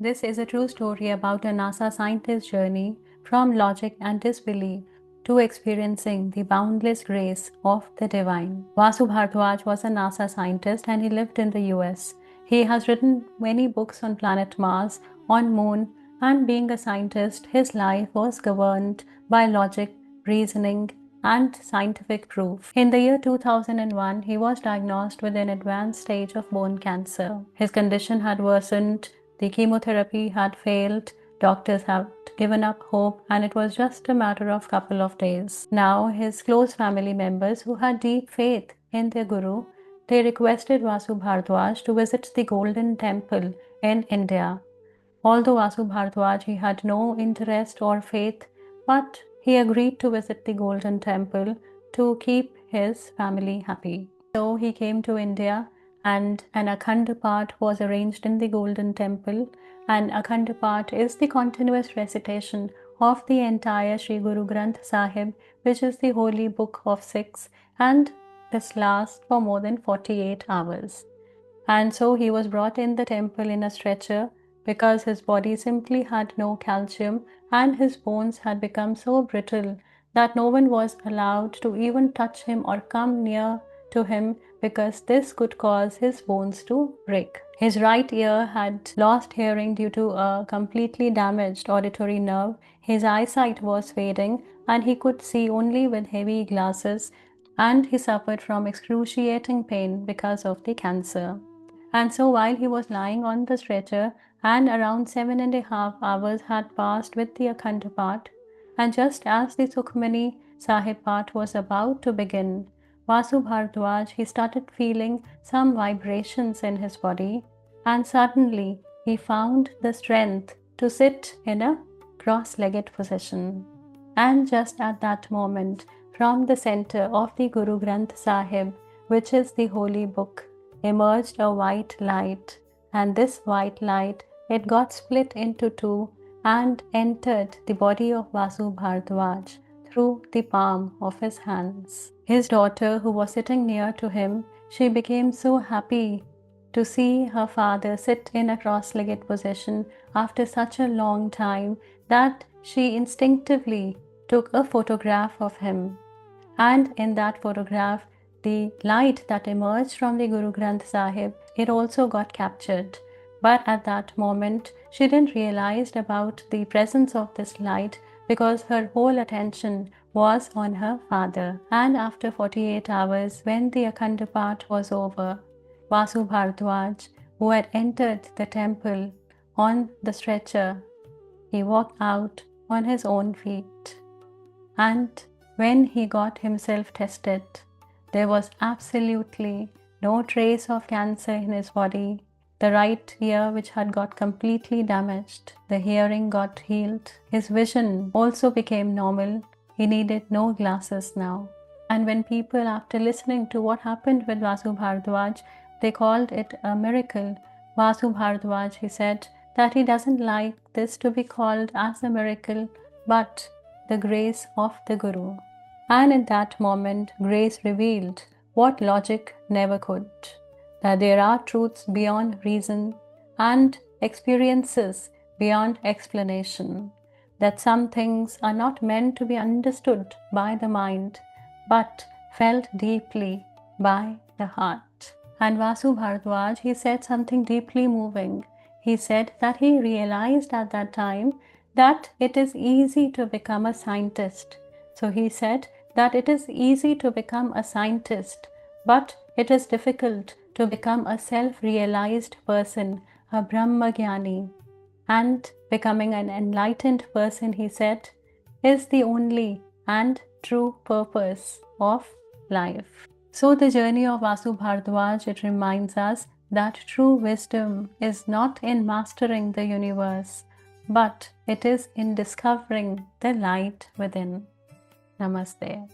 This is a true story about a NASA scientist's journey from logic and disbelief to experiencing the boundless grace of the divine. Vasu Bhardwaj was a NASA scientist and he lived in the US. He has written many books on planet Mars, on Moon, and being a scientist, his life was governed by logic, reasoning, and scientific proof. In the year 2001, he was diagnosed with an advanced stage of bone cancer. His condition had worsened, the chemotherapy had failed, doctors had given up hope, and it was just a matter of couple of days. Now, his close family members who had deep faith in their guru, they requested Vasu Bhardwaj to visit the Golden Temple in India. Although Vasu Bhardwaj he had no interest or faith, but he agreed to visit the Golden Temple to keep his family happy. So he came to India and an Akhand Path was arranged in the Golden Temple, and Akhand Path is the continuous recitation of the entire Sri Guru Granth Sahib, which is the holy book of Sikhs, and this lasts for more than 48 hours. And so he was brought in the temple in a stretcher because his body simply had no calcium and his bones had become so brittle that no one was allowed to even touch him or come near to him because this could cause his bones to break. His right ear had lost hearing due to a completely damaged auditory nerve. His eyesight was fading and he could see only with heavy glasses, and he suffered from excruciating pain because of the cancer. And so while he was lying on the stretcher and around 7.5 hours had passed with the Akhand Path, and just as the Sukhmani Sahib Path was about to begin, Vasu Bhardwaj he started feeling some vibrations in his body, and suddenly he found the strength to sit in a cross-legged position. And just at that moment, from the center of the Guru Granth Sahib, which is the holy book, emerged a white light, and this white light it got split into two and entered the body of Vasu Bhardwaj through the palm of his hands. His daughter, who was sitting near to him, she became so happy to see her father sit in a cross-legged position after such a long time that she instinctively took a photograph of him. And in that photograph, the light that emerged from the Guru Granth Sahib, it also got captured. But at that moment, she didn't realize about the presence of this light because her whole attention was on her father. And after 48 hours, when the Akhand Path was over, Vasu Bhardwaj, who had entered the temple on the stretcher, he walked out on his own feet. And when he got himself tested, there was absolutely no trace of cancer in his body. The right ear, which had got completely damaged, the hearing got healed. His vision also became normal. He needed no glasses now. And when people, after listening to what happened with Vasu Bhardwaj, they called it a miracle. Vasu Bhardwaj, he said that he doesn't like this to be called as a miracle, but the grace of the Guru. And in that moment, grace revealed what logic never could, that there are truths beyond reason and experiences beyond explanation, that some things are not meant to be understood by the mind, but felt deeply by the heart. And Vasu Bhardwaj, he said something deeply moving. He said that he realized at that time that it is easy to become a scientist. So he said that it is easy to become a scientist, but it is difficult to become a self-realized person, a Brahmagyani. And becoming an enlightened person, he said, is the only and true purpose of life. So the journey of Vasu Bhardwaj, it reminds us that true wisdom is not in mastering the universe, but it is in discovering the light within. Namaste.